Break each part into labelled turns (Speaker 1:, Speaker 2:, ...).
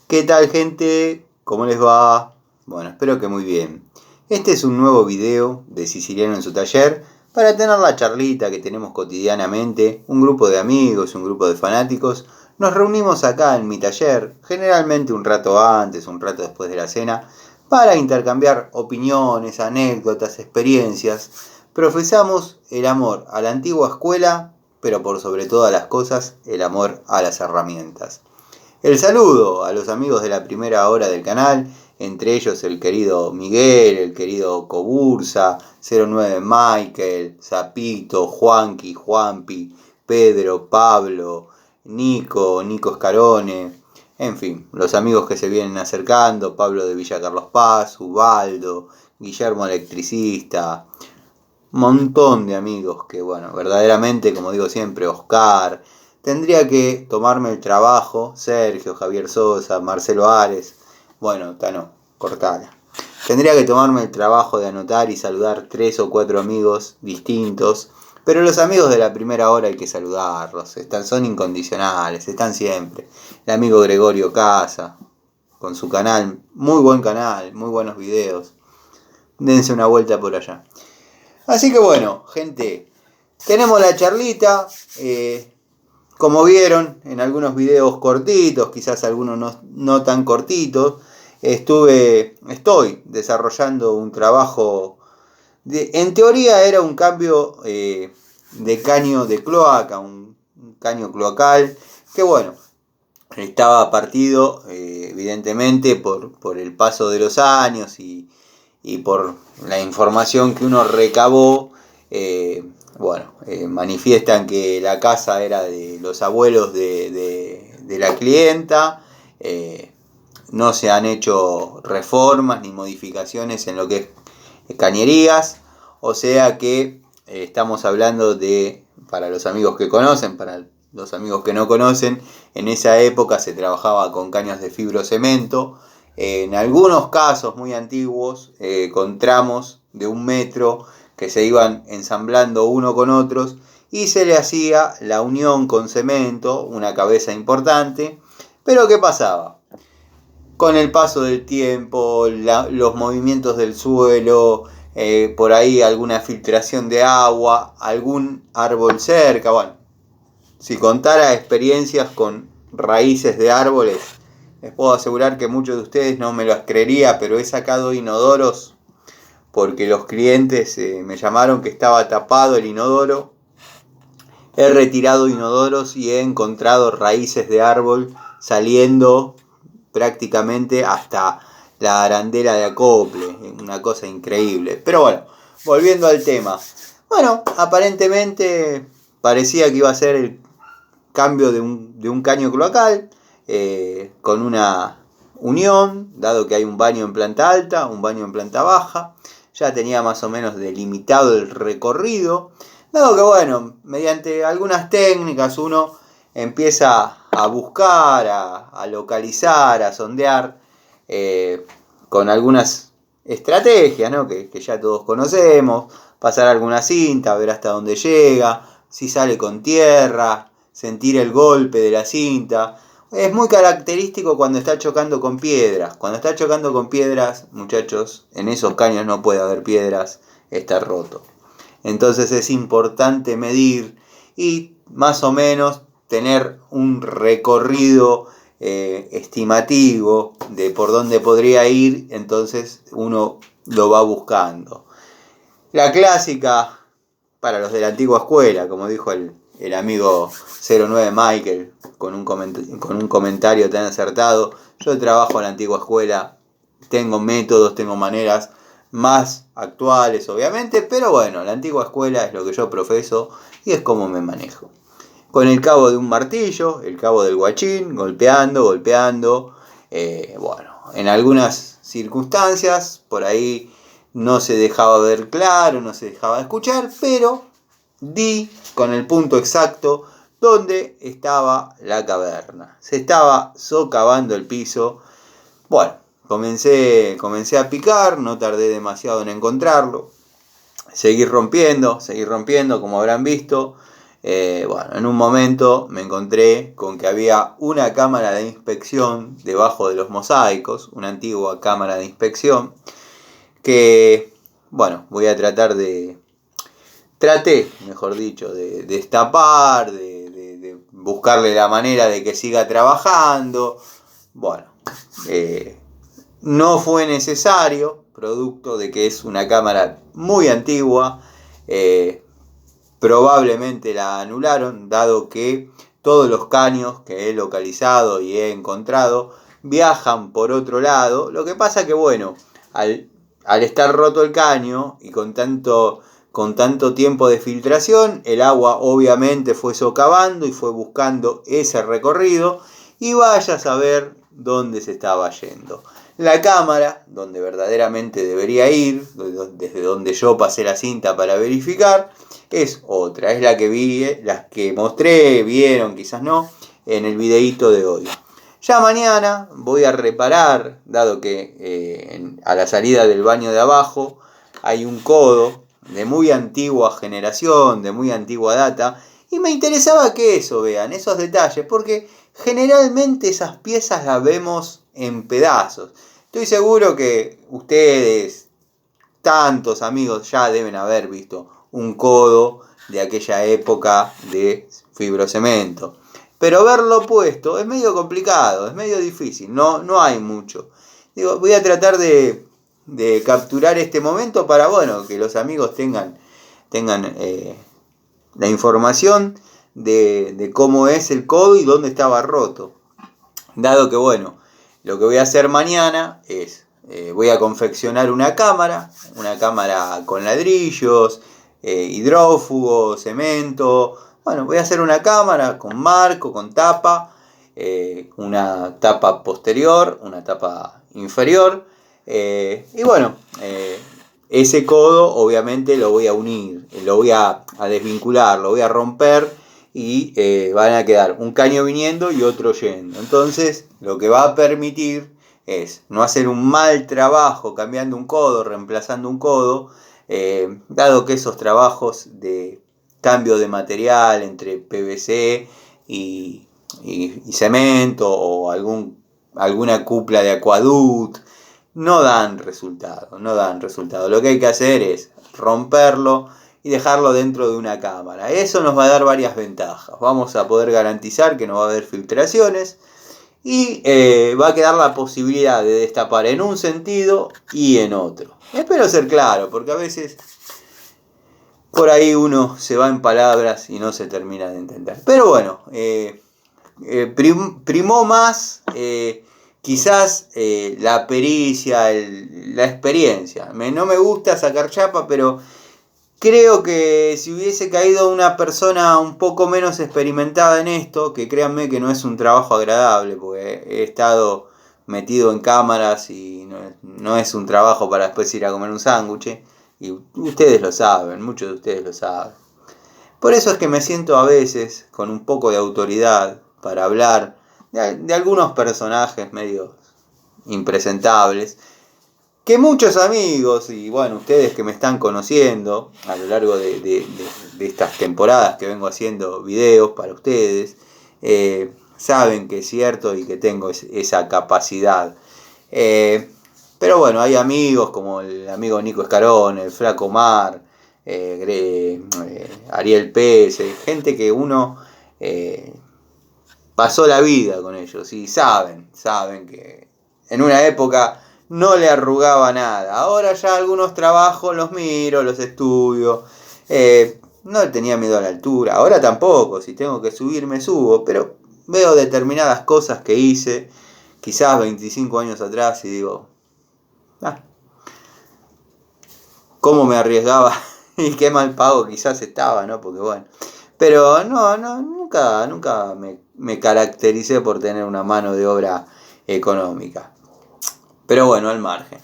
Speaker 1: ¿Qué tal, gente? ¿Cómo les va? Bueno, espero que muy bien. Este es un nuevo video de Siciliano en su taller para tener la charlita que tenemos cotidianamente. Un grupo de amigos, un grupo de fanáticos. Nos reunimos acá en mi taller, generalmente un rato antes, un rato después de la cena, para intercambiar opiniones, anécdotas, experiencias. Profesamos el amor a la antigua escuela, pero por sobre todas las cosas, el amor a las herramientas. El saludo a los amigos de la primera hora del canal, entre ellos el querido Miguel, el querido Cobursa, 09 Michael, Zapito, Juanqui, Juanpi, Pedro, Pablo, Nico Scarone, en fin, los amigos que se vienen acercando, Pablo de Villa Carlos Paz, Ubaldo, Guillermo Electricista, montón de amigos que, bueno, verdaderamente, como digo siempre, Oscar, tendría que tomarme el trabajo, Sergio, Javier Sosa, Marcelo Ares, bueno, Tano, cortala. Tendría que tomarme el trabajo de anotar y saludar 3 o 4 amigos distintos, pero los amigos de la primera hora hay que saludarlos, son incondicionales, están siempre. El amigo Gregorio Casa, con su canal, muy buen canal, muy buenos videos. Dense una vuelta por allá. Así que bueno, gente, tenemos la charlita, como vieron en algunos videos cortitos, quizás algunos no tan cortitos, estoy desarrollando un trabajo, en teoría era un cambio de caño de cloaca, un caño cloacal, que bueno, estaba partido evidentemente por el paso de los años y por la información que uno recabó, manifiestan que la casa era de los abuelos de la clienta, no se han hecho reformas ni modificaciones en lo que es cañerías, o sea que estamos hablando de, para los amigos que conocen, para los amigos que no conocen, en esa época se trabajaba con caños de fibrocemento, en algunos casos muy antiguos, con tramos de 1 metro que se iban ensamblando uno con otros y se le hacía la unión con cemento, una cabeza importante. Pero ¿qué pasaba? Con el paso del tiempo, los movimientos del suelo, por ahí alguna filtración de agua, algún árbol cerca, bueno, si contara experiencias con raíces de árboles, les puedo asegurar que muchos de ustedes no me lo creería, pero he sacado inodoros porque los clientes me llamaron que estaba tapado el inodoro. He retirado inodoros y he encontrado raíces de árbol saliendo prácticamente hasta la arandela de acople, una cosa increíble. Pero bueno, volviendo al tema. Bueno, aparentemente parecía que iba a ser el cambio de un caño cloacal con una unión, dado que hay un baño en planta alta, un baño en planta baja. Ya tenía más o menos delimitado el recorrido, dado que bueno, mediante algunas técnicas uno empieza a buscar, a localizar, a sondear con algunas estrategias, ¿no? que ya todos conocemos, pasar alguna cinta, ver hasta dónde llega, si sale con tierra, sentir el golpe de la cinta. Es muy característico cuando está chocando con piedras. Cuando está chocando con piedras, muchachos, en esos caños no puede haber piedras, está roto. Entonces es importante medir y más o menos tener un recorrido estimativo de por dónde podría ir, entonces uno lo va buscando. La clásica para los de la antigua escuela, como dijo el amigo 09 Michael con un comentario tan acertado. Yo trabajo en la antigua escuela, tengo métodos, tengo maneras más actuales obviamente, pero bueno, la antigua escuela es lo que yo profeso y es como me manejo. Con el cabo de un martillo, el cabo del guachín, golpeando, bueno, en algunas circunstancias por ahí no se dejaba ver claro, no se dejaba escuchar, pero di con el punto exacto donde estaba la caverna. Se estaba socavando el piso. Bueno, comencé a picar, no tardé demasiado en encontrarlo. Seguí rompiendo, como habrán visto. Bueno, en un momento me encontré con que había una cámara de inspección debajo de los mosaicos, una antigua cámara de inspección, que, bueno, traté, mejor dicho, de destapar, de buscarle la manera de que siga trabajando. Bueno, no fue necesario, producto de que es una cámara muy antigua. Probablemente la anularon, dado que todos los caños que he localizado y he encontrado viajan por otro lado. Lo que pasa que, bueno, al estar roto el caño y con tanto tiempo de filtración, el agua obviamente fue socavando y fue buscando ese recorrido, y vaya a saber dónde se estaba yendo. La cámara, donde verdaderamente debería ir, desde donde yo pasé la cinta para verificar, es otra, es la que vi, las que mostré, vieron, quizás no, en el videíto de hoy. Ya mañana voy a reparar, dado que a la salida del baño de abajo hay un codo de muy antigua generación, de muy antigua data, y me interesaba que vean, esos detalles, porque generalmente esas piezas las vemos en pedazos. Estoy seguro que ustedes, tantos amigos, ya deben haber visto un codo de aquella época de fibrocemento. Pero verlo puesto es medio complicado, es medio difícil, no hay mucho. Digo, voy a tratar de capturar este momento para, bueno, que los amigos tengan la información de cómo es el codo y dónde estaba roto. Dado que, bueno, lo que voy a hacer mañana es, voy a confeccionar una cámara con ladrillos, hidrófugo, cemento. Bueno, voy a hacer una cámara con marco, con tapa, una tapa posterior, una tapa inferior, y bueno, ese codo obviamente lo voy a unir, lo voy a desvincular, lo voy a romper, y van a quedar un caño viniendo y otro yendo. Entonces, lo que va a permitir es no hacer un mal trabajo cambiando un codo, reemplazando un codo, dado que esos trabajos de cambio de material entre PVC y cemento, o alguna cupla de acuaduct, no dan resultado. Lo que hay que hacer es romperlo y dejarlo dentro de una cámara. Eso nos va a dar varias ventajas. Vamos a poder garantizar que no va a haber filtraciones, y va a quedar la posibilidad de destapar en un sentido y en otro. Espero ser claro, porque a veces por ahí uno se va en palabras y no se termina de entender. Pero bueno, primó más quizás la pericia, la experiencia. No me gusta sacar chapa, pero creo que si hubiese caído una persona un poco menos experimentada en esto, que créanme que no es un trabajo agradable, porque he estado metido en cámaras y no es un trabajo para después ir a comer un sándwich, y ustedes lo saben, muchos de ustedes lo saben. Por eso es que me siento a veces con un poco de autoridad para hablar de algunos personajes medio impresentables, que muchos amigos, y bueno, ustedes que me están conociendo a lo largo de estas temporadas que vengo haciendo videos para ustedes, saben que es cierto y que tengo esa capacidad. Pero bueno, hay amigos como el amigo Nico Escarón, el Flaco Mar, Ariel Pérez, gente que uno pasó la vida con ellos y saben que en una época no le arrugaba nada. Ahora ya algunos trabajos los miro, los estudio. No tenía miedo a la altura. Ahora tampoco. Si tengo que subir, me subo. Pero veo determinadas cosas que hice, quizás 25 años atrás, y digo, cómo me arriesgaba y qué mal pago quizás estaba, ¿no? Porque bueno. Pero nunca me caractericé por tener una mano de obra económica. Pero bueno, al margen.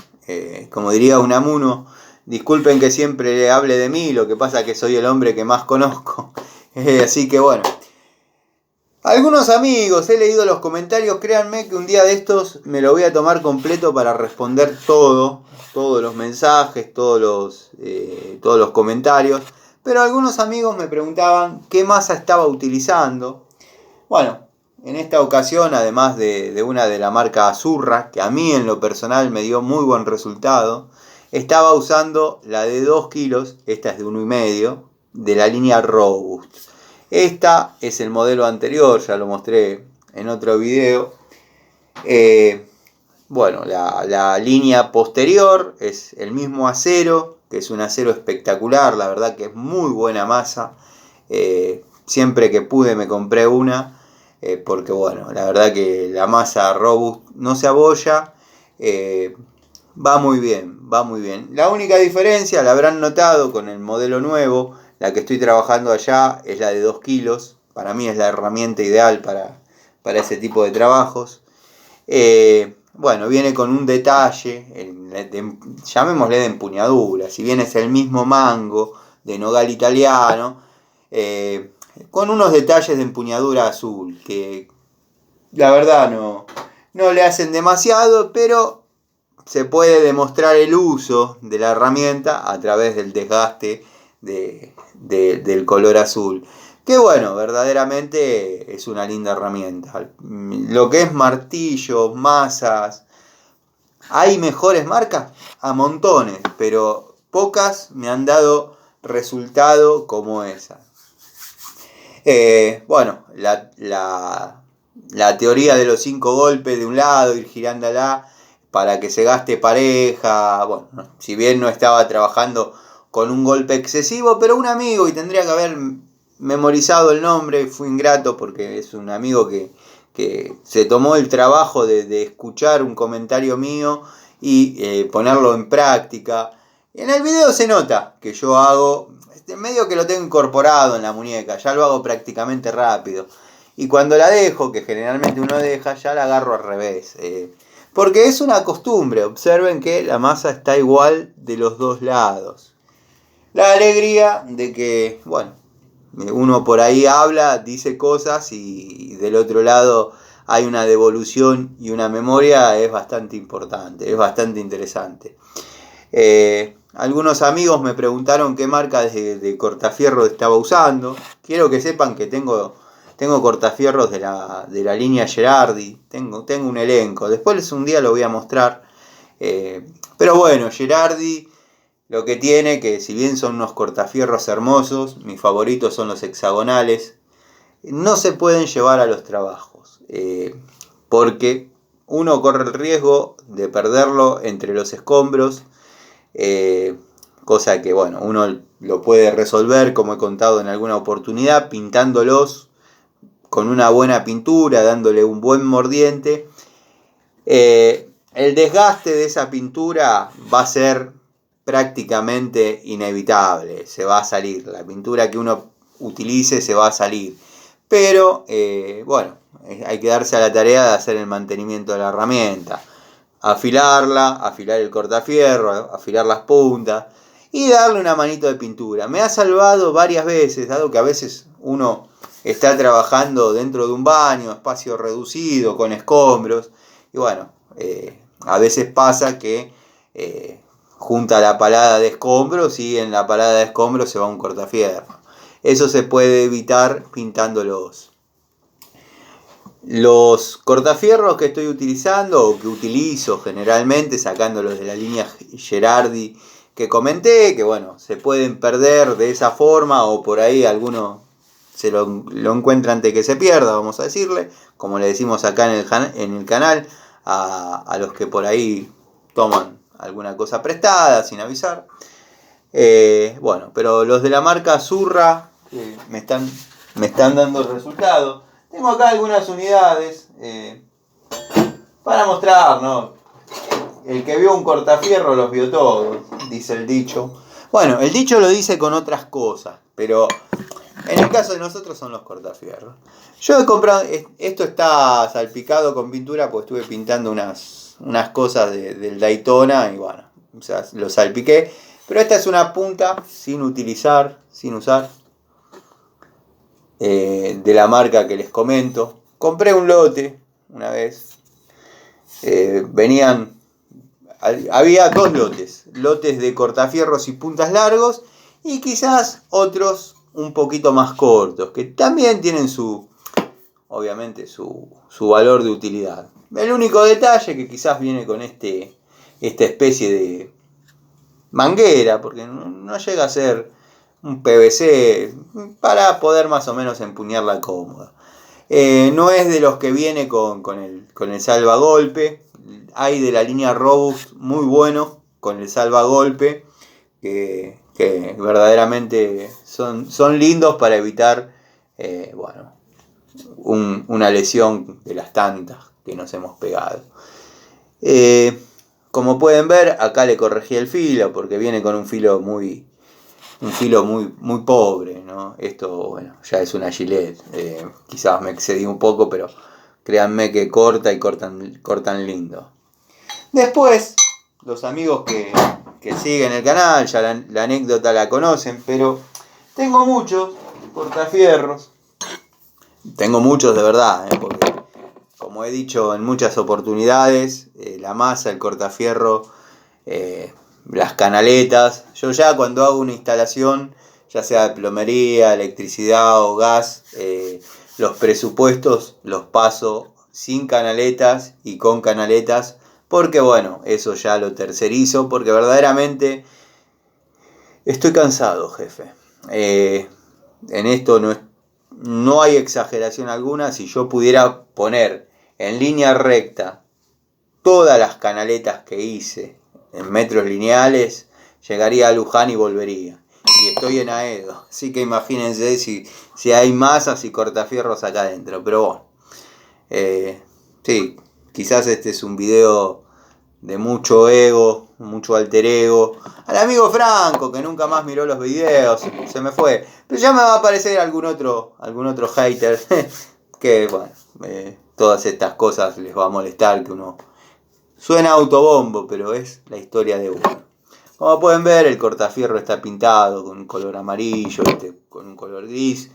Speaker 1: Como diría Unamuno, disculpen que siempre le hable de mí, lo que pasa es que soy el hombre que más conozco. Así que bueno. Algunos amigos, he leído los comentarios, créanme que un día de estos me lo voy a tomar completo para responder todos los mensajes, todos los comentarios, Pero algunos amigos me preguntaban qué masa estaba utilizando. Bueno, en esta ocasión, además de una de la marca Azurra, que a mí en lo personal me dio muy buen resultado, estaba usando la de 2 kilos, esta es de 1,5, de la línea Robust. Esta es el modelo anterior, ya lo mostré en otro video. Bueno, la línea posterior es el mismo acero, que es un acero espectacular, la verdad que es muy buena masa. Siempre que pude me compré una, porque bueno, la verdad que la masa Robust no se abolla, va muy bien, va muy bien. La única diferencia, la habrán notado con el modelo nuevo, la que estoy trabajando allá es la de 2 kilos, para mí es la herramienta ideal para ese tipo de trabajos. Bueno, viene con un detalle, llamémosle de empuñadura, si bien es el mismo mango de nogal italiano, con unos detalles de empuñadura azul, que la verdad no le hacen demasiado, pero se puede demostrar el uso de la herramienta a través del desgaste del color azul. Que bueno, verdaderamente es una linda herramienta. Lo que es martillos, masas, ¿hay mejores marcas? A montones, pero pocas me han dado resultado como esa. Bueno, la teoría de los 5 golpes de un lado, ir girándola para que se gaste pareja. Bueno, si bien no estaba trabajando con un golpe excesivo, pero un amigo, y tendría que haber memorizado el nombre, fui ingrato porque es un amigo que se tomó el trabajo de escuchar un comentario mío y ponerlo en práctica. En el video se nota que yo hago, medio que lo tengo incorporado en la muñeca, ya lo hago prácticamente rápido. Y cuando la dejo, que generalmente uno deja, ya la agarro al revés. Porque es una costumbre, observen que la masa está igual de los dos lados. La alegría de que, bueno, uno por ahí habla, dice cosas y del otro lado hay una devolución y una memoria, es bastante importante, es bastante interesante. Algunos amigos me preguntaron qué marca de cortafierro estaba usando. Quiero que sepan que tengo cortafierros de la línea Gerardi. Tengo un elenco. Después un día lo voy a mostrar. Pero bueno, Gerardi lo que tiene, que si bien son unos cortafierros hermosos, mis favoritos son los hexagonales, no se pueden llevar a los trabajos. Porque uno corre el riesgo de perderlo entre los escombros. Cosa que bueno, uno lo puede resolver, como he contado en alguna oportunidad, pintándolos con una buena pintura, dándole un buen mordiente. El desgaste de esa pintura va a ser prácticamente inevitable, se va a salir, la pintura que uno utilice se va a salir, pero bueno, hay que darse a la tarea de hacer el mantenimiento de la herramienta, afilarla, afilar el cortafierro, afilar las puntas y darle una manito de pintura. Me ha salvado varias veces, dado que a veces uno está trabajando dentro de un baño, espacio reducido, con escombros, y bueno, a veces pasa que junta la palada de escombros y en la palada de escombros se va un cortafierro. Eso se puede evitar pintándolos. Los cortafierros que estoy utilizando o que utilizo generalmente, sacándolos de la línea Gerardi que comenté, que bueno, se pueden perder de esa forma o por ahí alguno se lo encuentra antes que se pierda, vamos a decirle, como le decimos acá en el canal a los que por ahí toman alguna cosa prestada sin avisar. Bueno, pero los de la marca Azurra me están dando resultados. Tengo acá algunas unidades para mostrar, ¿no? El que vio un cortafierro los vio todos, dice el dicho. Bueno, el dicho lo dice con otras cosas, pero en el caso de nosotros son los cortafierros. Yo he comprado, esto está salpicado con pintura porque estuve pintando unas cosas del Daytona y bueno, o sea, lo salpiqué. Pero esta es una punta sin usar, de la marca que les comento. Compré un lote una vez. Había dos lotes de cortafierros y puntas largos y quizás otros un poquito más cortos, que también tienen obviamente su valor de utilidad. El único detalle que quizás viene con esta especie de manguera, porque no llega a ser un PVC para poder más o menos empuñarla cómoda. No es de los que viene con el salvagolpe. Hay de la línea Robust muy buenos con el salvagolpe que verdaderamente son lindos para evitar una lesión de las tantas que nos hemos pegado. Como pueden ver, acá le corregí el filo porque viene con un filo muy pobre, ¿no? Esto, bueno, ya es una Gillette. Quizás me excedí un poco, pero créanme que corta y cortan lindo. Después, los amigos que siguen el canal, ya la anécdota la conocen, pero tengo muchos cortafierros. Tengo muchos de verdad, porque como he dicho en muchas oportunidades, la masa, el cortafierro, las canaletas. Yo ya cuando hago una instalación, ya sea de plomería, electricidad o gas, los presupuestos los paso sin canaletas y con canaletas, porque bueno, eso ya lo tercerizo, porque verdaderamente estoy cansado, jefe. En esto no hay exageración alguna. Si yo pudiera poner en línea recta todas las canaletas que hice en metros lineales, llegaría a Luján y volvería. Y estoy en Aedo, así que imagínense si hay masas y cortafierros acá adentro. Pero bueno, sí, quizás este es un video de mucho ego, mucho alter ego. Al amigo Franco, que nunca más miró los videos, se me fue. Pero ya me va a aparecer algún otro hater que, bueno, todas estas cosas les va a molestar, que uno suena autobombo, pero es la historia de uno. Como pueden ver, el cortafierro está pintado con un color amarillo, con un color gris,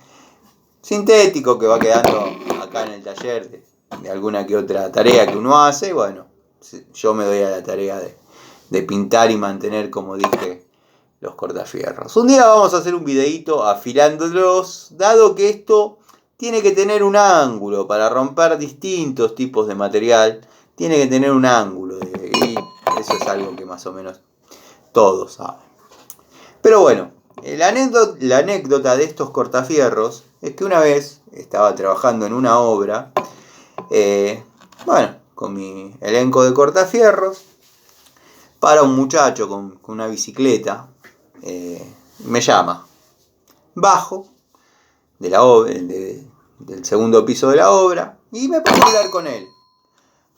Speaker 1: sintético, que va quedando acá en el taller de alguna que otra tarea que uno hace. Y bueno, yo me doy a la tarea de pintar y mantener, como dije, los cortafierros. Un día vamos a hacer un videito afilándolos, dado que esto tiene que tener un ángulo para romper distintos tipos de material. Tiene que tener un ángulo, y eso es algo que más o menos todos saben. Pero bueno, la anécdota de estos cortafierros es que una vez estaba trabajando en una obra, con mi elenco de cortafierros, para un muchacho con una bicicleta, me llama, bajo de la obra, del segundo piso de la obra, y me pongo a hablar con él.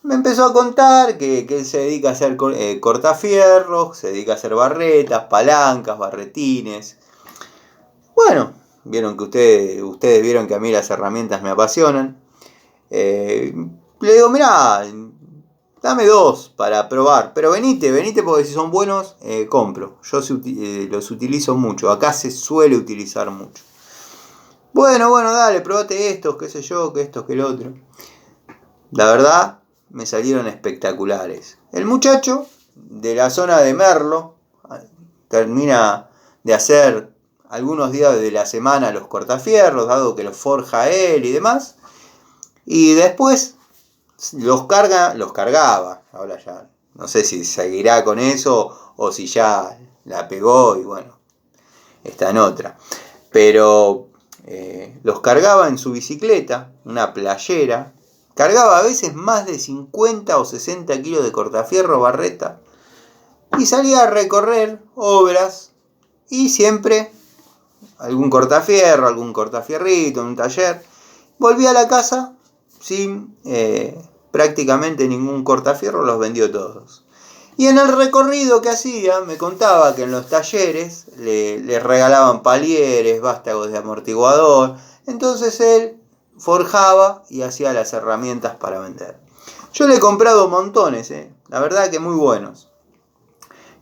Speaker 1: Me empezó a contar que él se dedica a hacer cortafierros, se dedica a hacer barretas, palancas, barretines. Bueno, vieron que ustedes vieron que a mí las herramientas me apasionan. Le digo, mirá, dame 2 para probar, pero venite porque si son buenos, compro. Yo los utilizo mucho, acá se suele utilizar mucho. Bueno, dale, probate estos, qué sé yo, que estos, que el otro. La verdad, me salieron espectaculares. El muchacho de la zona de Merlo termina de hacer algunos días de la semana los cortafierros, dado que los forja él y demás, y después los cargaba. Ahora ya no sé si seguirá con eso o si ya la pegó y bueno, está en otra. Pero los cargaba en su bicicleta, una playera. Cargaba a veces más de 50 o 60 kilos de cortafierro, barreta, y salía a recorrer obras y siempre algún cortafierro, algún cortafierrito en un taller. Volvía a la casa sin prácticamente ningún cortafierro, los vendió todos. Y en el recorrido que hacía me contaba que en los talleres le regalaban palieres, vástagos de amortiguador. Entonces él forjaba y hacía las herramientas para vender. Yo le he comprado montones, la verdad que muy buenos.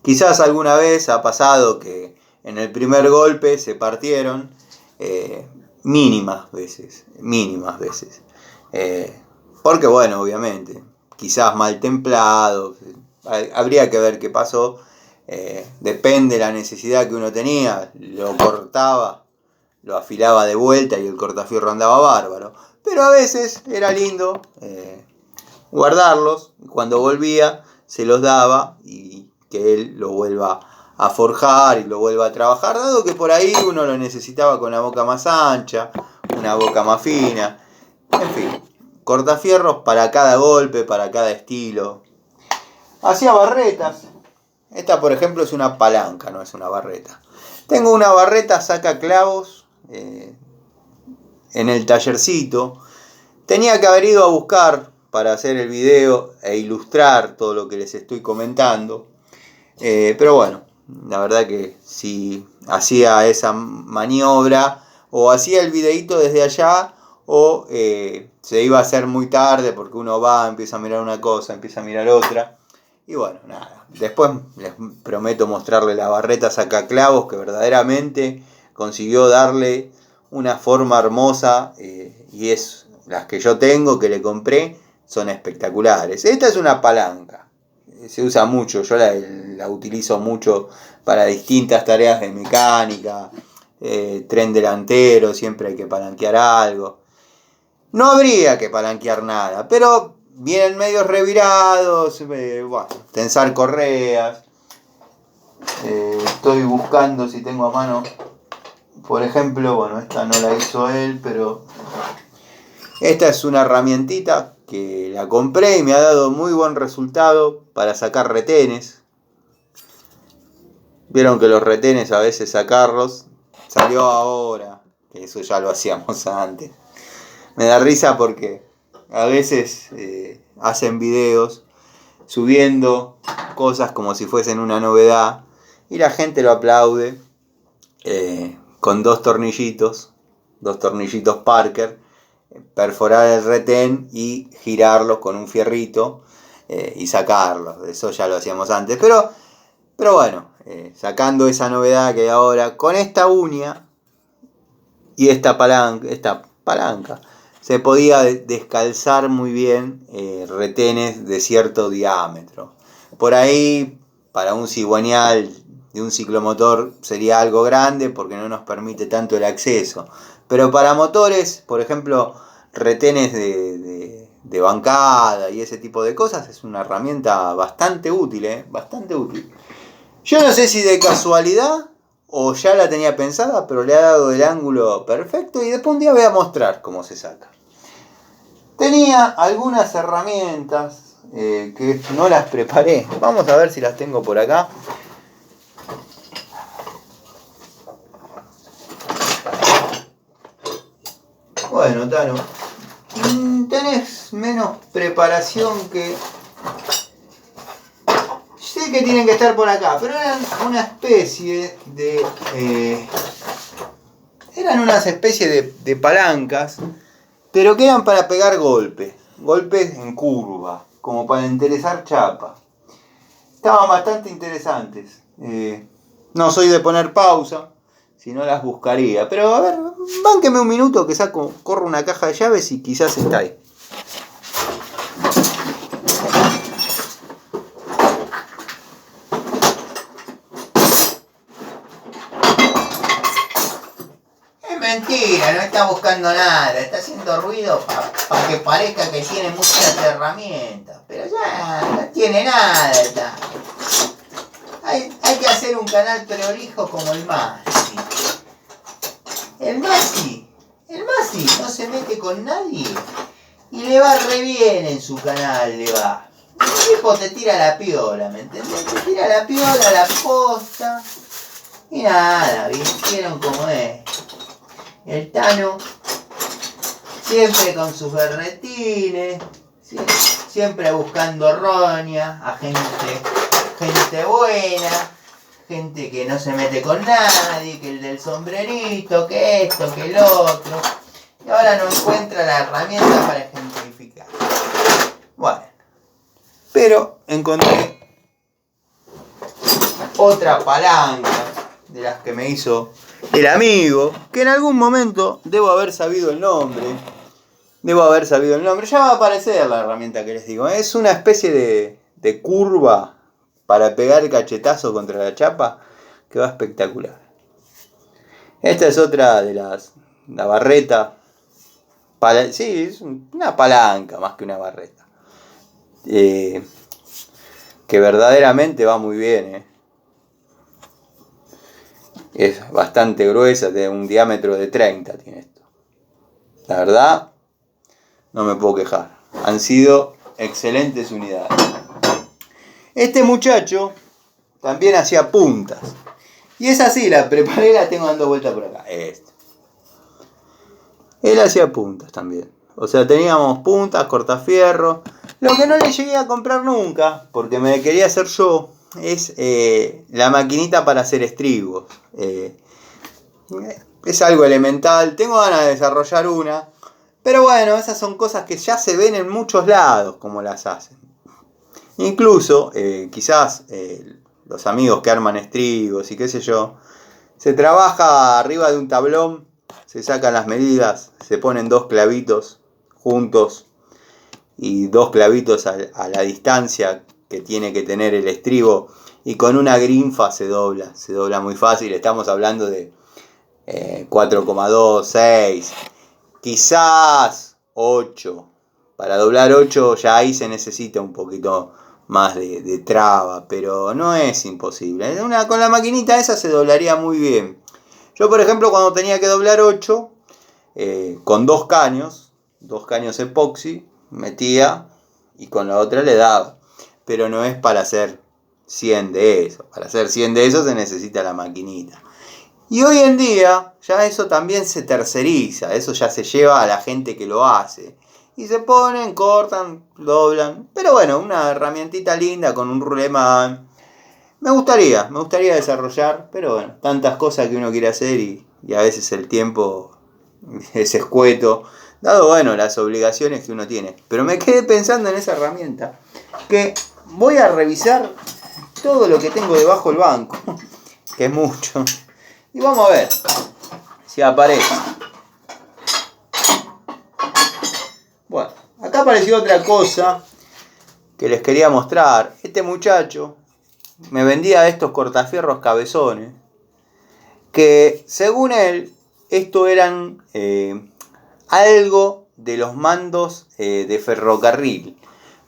Speaker 1: Quizás alguna vez ha pasado que en el primer golpe se partieron, mínimas veces. Porque bueno, obviamente, quizás mal templado, habría que ver qué pasó. Depende de la necesidad que uno tenía, lo cortaba, lo afilaba de vuelta y el cortafierro andaba bárbaro. Pero a veces era lindo guardarlos, y cuando volvía se los daba y que él lo vuelva a forjar y lo vuelva a trabajar, dado que por ahí uno lo necesitaba con la boca más ancha, una boca más fina, en fin, cortafierros para cada golpe, para cada estilo. Hacía barretas. Esta, por ejemplo, es una palanca, no es una barreta. Tengo una barreta saca clavos en el tallercito. Tenía que haber ido a buscar para hacer el video e ilustrar todo lo que les estoy comentando. Pero bueno, la verdad que si hacía esa maniobra o hacía el videito desde allá o se iba a hacer muy tarde porque uno va, empieza a mirar una cosa, empieza a mirar otra. Y bueno, nada, después les prometo mostrarle la barreta sacaclavos que verdaderamente consiguió darle una forma hermosa y es las que yo tengo, que le compré, son espectaculares. Esta es una palanca, se usa mucho, yo la utilizo mucho para distintas tareas de mecánica, tren delantero, siempre hay que palanquear algo. No habría que palanquear nada, pero vienen medios revirados, bueno, tensar correas. Estoy buscando si tengo a mano, por ejemplo, bueno, esta no la hizo él, pero esta es una herramientita que la compré y me ha dado muy buen resultado para sacar retenes. Vieron que los retenes a veces sacarlos, salió ahora, que eso ya lo hacíamos antes. Me da risa porque a veces hacen videos subiendo cosas como si fuesen una novedad y la gente lo aplaude con dos tornillitos Parker, perforar el retén y girarlos con un fierrito y sacarlos. Eso ya lo hacíamos antes, pero bueno, sacando esa novedad que hay ahora con esta uña y esta palanca se podía descalzar muy bien retenes de cierto diámetro. Por ahí, para un cigüeñal de un ciclomotor sería algo grande porque no nos permite tanto el acceso. Pero para motores, por ejemplo, retenes de bancada y ese tipo de cosas, es una herramienta bastante útil, bastante útil. Yo no sé si de casualidad o ya la tenía pensada, pero le ha dado el ángulo perfecto y después un día voy a mostrar cómo se saca. Tenía algunas herramientas que no las preparé. Vamos a ver si las tengo por acá. Bueno, Tano, tenés menos preparación que... Sé que tienen que estar por acá, pero eran una especie de... eran unas especies de palancas, pero que eran para pegar golpes en curva, como para enderezar chapa. Estaban bastante interesantes. No soy de poner pausa, si no las buscaría. Pero a ver, bánqueme un minuto que corro una caja de llaves y quizás está ahí. Mentira, no está buscando nada, está haciendo ruido para que parezca que tiene muchas herramientas, pero ya no tiene nada. Hay que hacer un canal prolijo como el Masi. El Masi no se mete con nadie y le va re bien en su canal, le va. El tipo te tira la piola, ¿me entendés? Te tira la piola, la posta y nada, vieron cómo es. El Tano, siempre con sus berretines, siempre buscando roña a gente buena, gente que no se mete con nadie, que el del sombrerito, que esto, que el otro. Y ahora no encuentra la herramienta para ejemplificar. Bueno, pero encontré otra palanca de las que me hizo el amigo, que en algún momento debo haber sabido el nombre. Ya va a aparecer la herramienta que les digo. Es una especie de curva para pegar el cachetazo contra la chapa, que va espectacular. Esta es otra de la barreta. Sí, es una palanca más que una barreta. Que verdaderamente va muy bien. Es bastante gruesa, de un diámetro de 30 tiene esto. La verdad, no me puedo quejar. Han sido excelentes unidades. Este muchacho también hacía puntas. Y es así, la preparé, la tengo dando vuelta por acá. Él hacía puntas también. O sea, teníamos puntas, cortafierro. Lo que no le llegué a comprar nunca, porque me quería hacer yo, es la maquinita para hacer estribos. Es algo elemental. Tengo ganas de desarrollar una. Pero bueno, esas son cosas que ya se ven en muchos lados como las hacen. Incluso, quizás los amigos que arman estribos y qué sé yo, se trabaja arriba de un tablón, se sacan las medidas, se ponen 2 clavitos juntos y 2 clavitos a la distancia que tiene que tener el estribo, y con una grinfa se dobla muy fácil. Estamos hablando de 4,2, 6, quizás 8. Para doblar 8 ya ahí se necesita un poquito más de traba, pero no es imposible. Con la maquinita esa se doblaría muy bien. Yo, por ejemplo, cuando tenía que doblar 8, con 2 caños epoxi, metía y con la otra le daba. Pero no es para hacer 100 de eso. Para hacer 100 de eso se necesita la maquinita. Y hoy en día ya eso también se terceriza, eso ya se lleva a la gente que lo hace. Y se ponen, cortan, doblan. Pero bueno, una herramientita linda con un rulemán. Me gustaría desarrollar, pero bueno, tantas cosas que uno quiere hacer y a veces el tiempo es escueto, dado bueno las obligaciones que uno tiene. Pero me quedé pensando en esa herramienta, que voy a revisar todo lo que tengo debajo del banco, que es mucho. Y vamos a ver si aparece. Bueno, acá apareció otra cosa que les quería mostrar. Este muchacho me vendía estos cortafierros cabezones, que según él, esto eran algo de los mandos de ferrocarril.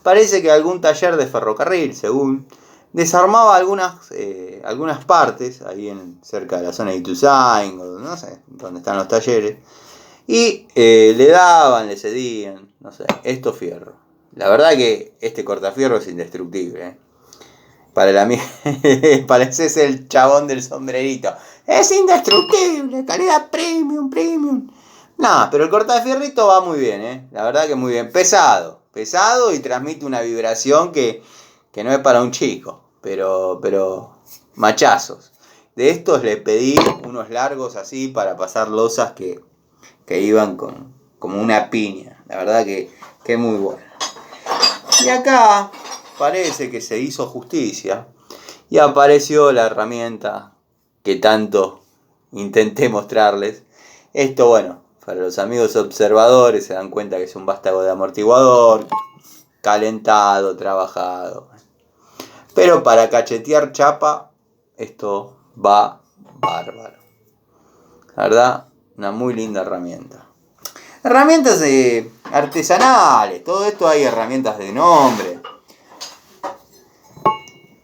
Speaker 1: Parece que algún taller de ferrocarril, según, desarmaba algunas partes, ahí cerca de la zona de Ituzaingó, o no sé, donde están los talleres, y le cedían, no sé, estos fierros. La verdad que este cortafierro es indestructible. Para el amigo, pareces el chabón del sombrerito. Es indestructible, calidad premium. No, pero el cortafierrito va muy bien, la verdad que muy bien. Pesado y transmite una vibración que no es para un chico, pero machazos. De estos le pedí unos largos así para pasar losas que iban como una piña. La verdad que es muy bueno. Y acá parece que se hizo justicia y apareció la herramienta que tanto intenté mostrarles. Esto, bueno, para los amigos observadores se dan cuenta que es un vástago de amortiguador, calentado, trabajado. Pero para cachetear chapa, esto va bárbaro. La verdad, una muy linda herramienta. Herramientas artesanales, todo esto hay herramientas de nombre.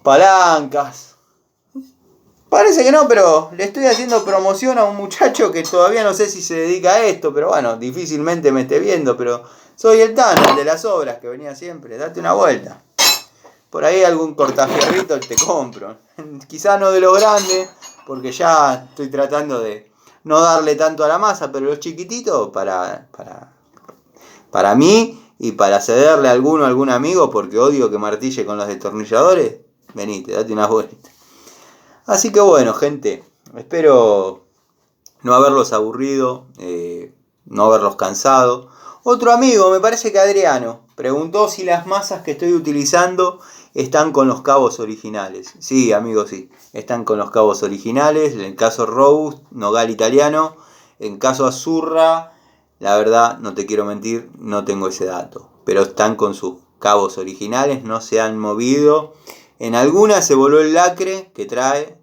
Speaker 1: Palancas. Parece que no, pero le estoy haciendo promoción a un muchacho que todavía no sé si se dedica a esto, pero bueno, difícilmente me esté viendo, pero soy el Tano, el de las obras, que venía siempre. Date una vuelta. Por ahí algún cortafierrito te compro. Quizás no de los grandes, porque ya estoy tratando de no darle tanto a la masa, pero los chiquititos para mí y para cederle a algún amigo, porque odio que martille con los destornilladores. Venite, date una vuelta. Así que bueno, gente, espero no haberlos aburrido, no haberlos cansado. Otro amigo, me parece que Adriano, preguntó si las masas que estoy utilizando están con los cabos originales. Sí, amigos, sí, están con los cabos originales. En el caso Robust, Nogal italiano. En caso Azurra, la verdad, no te quiero mentir, no tengo ese dato. Pero están con sus cabos originales, no se han movido. En algunas se voló el lacre que trae,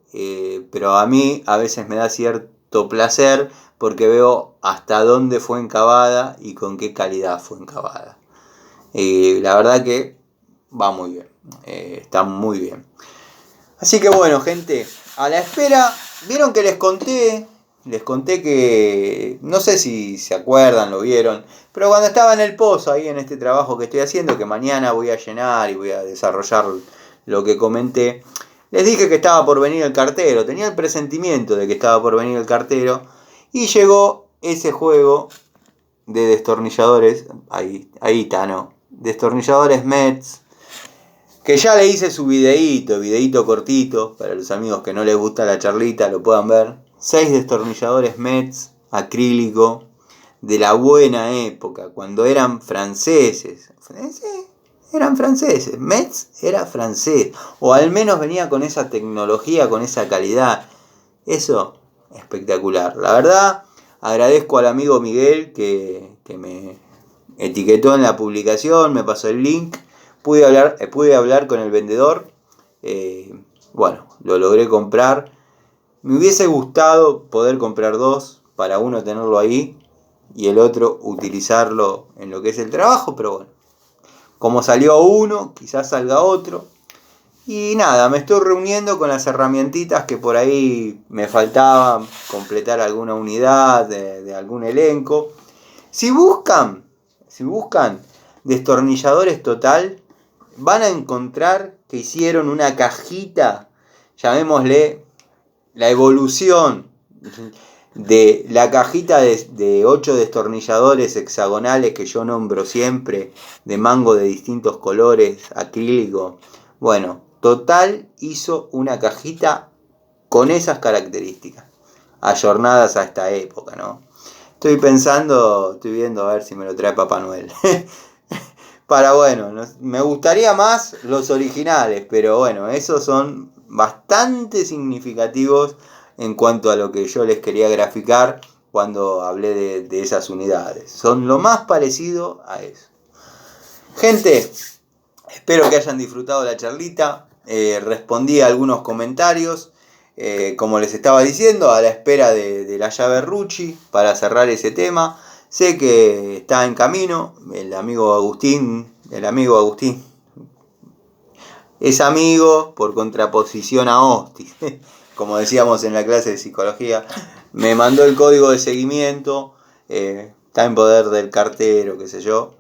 Speaker 1: pero a mí a veces me da cierto placer porque veo hasta dónde fue encabada y con qué calidad fue encabada. La verdad que va muy bien, está muy bien. Así que bueno, gente, a la espera. Vieron que les conté que, no sé si se acuerdan, lo vieron, pero cuando estaba en el pozo, ahí en este trabajo que estoy haciendo, que mañana voy a llenar y voy a desarrollar lo que comenté, les dije que estaba por venir el cartero, tenía el presentimiento de que estaba por venir el cartero, y llegó ese juego de destornilladores, ahí está, ¿no? Destornilladores Metz, que ya le hice su videíto cortito, para los amigos que no les gusta la charlita, lo puedan ver. 6 destornilladores Metz, acrílico, de la buena época, cuando eran franceses. Eran franceses, Metz era francés, o al menos venía con esa tecnología, con esa calidad. Eso, espectacular. La verdad, agradezco al amigo Miguel que me etiquetó en la publicación, me pasó el link. Pude hablar con el vendedor, bueno, lo logré comprar. Me hubiese gustado poder comprar 2, para uno tenerlo ahí y el otro utilizarlo en lo que es el trabajo, pero bueno, como salió uno, quizás salga otro. Y nada, me estoy reuniendo con las herramientitas que por ahí me faltaban, completar alguna unidad de algún elenco. Si buscan destornilladores total, van a encontrar que hicieron una cajita, llamémosle la evolución de la cajita de 8 destornilladores hexagonales que yo nombro siempre, de mango de distintos colores, acrílico. Bueno, Total hizo una cajita con esas características, ayornadas a esta época, ¿no? Estoy viendo a ver si me lo trae Papá Noel. Me gustaría más los originales, pero bueno, esos son bastante significativos en cuanto a lo que yo les quería graficar cuando hablé de esas unidades. Son lo más parecido a eso. Gente, espero que hayan disfrutado la charlita. Respondí a algunos comentarios. Como les estaba diciendo, a la espera de la llave Rucci para cerrar ese tema. Sé que está en camino el amigo Agustín es amigo por contraposición a Hostis, como decíamos en la clase de psicología. Me mandó el código de seguimiento, está en poder del cartero, qué sé yo.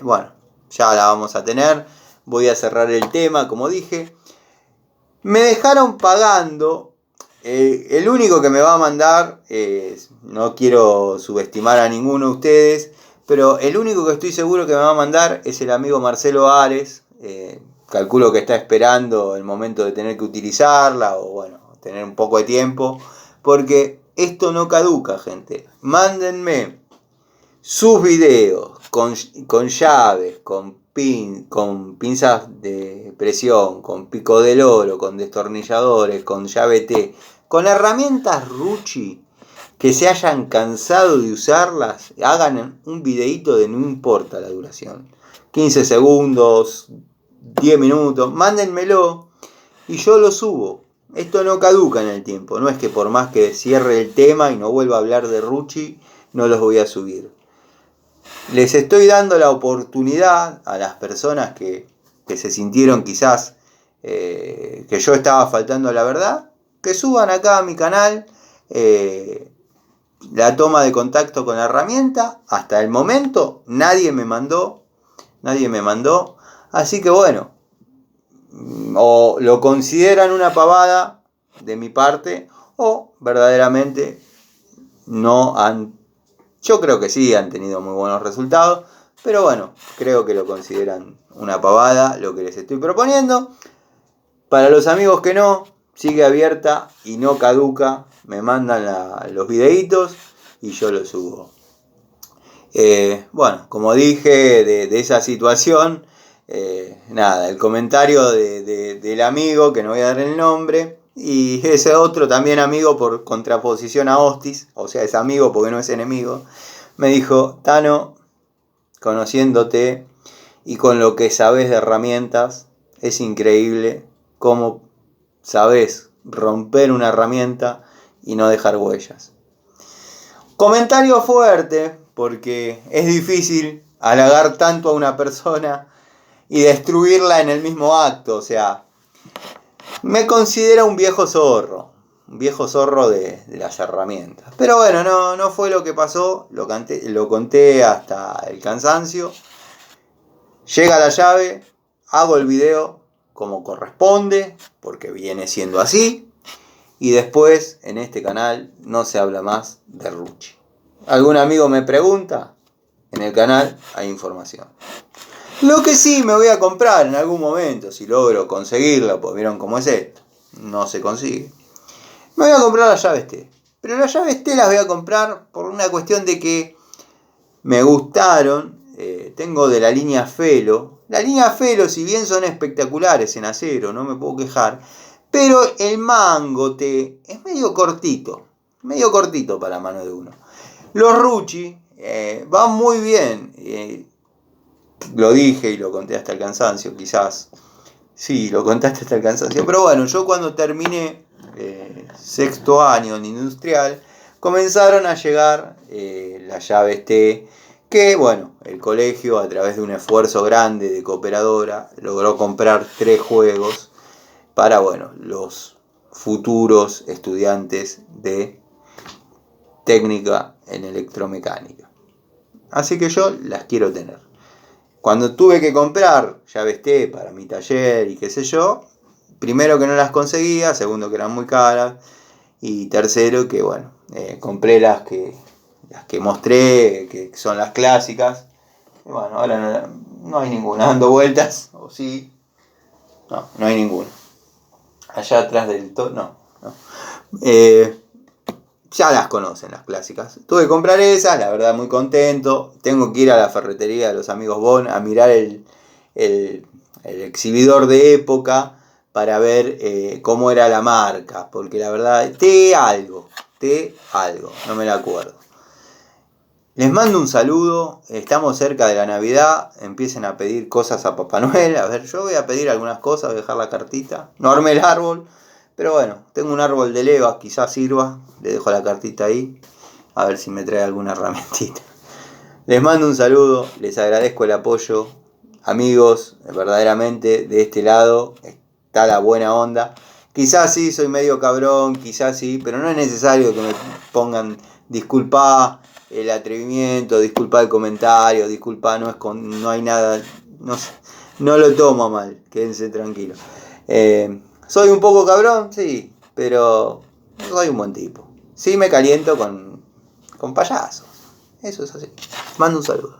Speaker 1: Bueno, ya la vamos a tener. Voy a cerrar el tema, como dije. Me dejaron pagando. El único que me va a mandar, no quiero subestimar a ninguno de ustedes, pero el único que estoy seguro que me va a mandar es el amigo Marcelo Ares. Calculo que está esperando el momento de tener que utilizarla o bueno, tener un poco de tiempo, porque esto no caduca, gente. Mándenme sus videos con llaves, con pinzas de presión, con pico del oro, con destornilladores, con llave T, con herramientas Rucci que se hayan cansado de usarlas. Hagan un videito de no importa la duración, 15 segundos, 10 minutos, mándenmelo y yo lo subo. Esto no caduca en el tiempo, no es que por más que cierre el tema y no vuelva a hablar de Rucci, no los voy a subir. Les estoy dando la oportunidad a las personas que se sintieron quizás que yo estaba faltando a la verdad, que suban acá a mi canal la toma de contacto con la herramienta. Hasta el momento nadie me mandó, así que bueno, o lo consideran una pavada de mi parte o verdaderamente no han. Yo creo que sí han tenido muy buenos resultados, pero bueno, creo que lo consideran una pavada lo que les estoy proponiendo. Para los amigos que no, sigue abierta y no caduca, me mandan los videitos y yo los subo. Bueno, como dije de esa situación, nada, el comentario del amigo, que no voy a dar el nombre, y ese otro también amigo por contraposición a Hostis, o sea, es amigo porque no es enemigo, me dijo: Tano, conociéndote y con lo que sabes de herramientas, es increíble cómo sabés romper una herramienta y no dejar huellas. Comentario fuerte, porque es difícil halagar tanto a una persona y destruirla en el mismo acto. O sea, me considero un viejo zorro de las herramientas. Pero bueno, no fue lo que pasó, lo conté hasta el cansancio. Llega la llave, hago el video como corresponde, porque viene siendo así. Y después, en este canal, no se habla más de Rucci. ¿Algún amigo me pregunta? En el canal hay información. Lo que sí me voy a comprar en algún momento, si logro conseguirla, pues vieron cómo es esto, no se consigue. Me voy a comprar las llaves T. Pero las llaves T las voy a comprar por una cuestión de que me gustaron. Tengo de la línea Felo. La línea Felo, si bien son espectaculares en acero, no me puedo quejar. Pero el mango T es medio cortito para la mano de uno. Los Rucci van muy bien. Lo dije y lo conté hasta el cansancio, quizás. Sí, lo contaste hasta el cansancio. Pero bueno, yo cuando terminé sexto año en industrial, comenzaron a llegar las llaves T, que bueno, el colegio a través de un esfuerzo grande de cooperadora logró comprar 3 juegos para bueno, los futuros estudiantes de técnica en electromecánica. Así que yo las quiero tener. Cuando tuve que comprar llaves T para mi taller y qué sé yo, primero que no las conseguía, segundo que eran muy caras y tercero que bueno, compré las que mostré, que son las clásicas. Y bueno, ahora no hay ninguna dando vueltas, o sí, no hay ninguna. Allá atrás del todo, no. Ya las conocen las clásicas. Tuve que comprar esas, la verdad muy contento. Tengo que ir a la ferretería de los amigos Bon a mirar el exhibidor de época para ver cómo era la marca. Porque la verdad, T algo, no me la acuerdo. Les mando un saludo, estamos cerca de la Navidad, empiecen a pedir cosas a Papá Noel. A ver, yo voy a pedir algunas cosas, voy a dejar la cartita. No armé el árbol, pero bueno, tengo un árbol de leva, quizás sirva. Le dejo la cartita ahí, a ver si me trae alguna herramientita. Les mando un saludo, les agradezco el apoyo. Amigos, verdaderamente de este lado está la buena onda. Quizás sí, soy medio cabrón, quizás sí, pero no es necesario que me pongan disculpa el atrevimiento, disculpa el comentario, disculpa, no hay nada, no lo tomo mal, quédense tranquilos. ¿Soy un poco cabrón? Sí, pero soy un buen tipo. Sí me caliento con payasos, eso es así. Mando un saludo.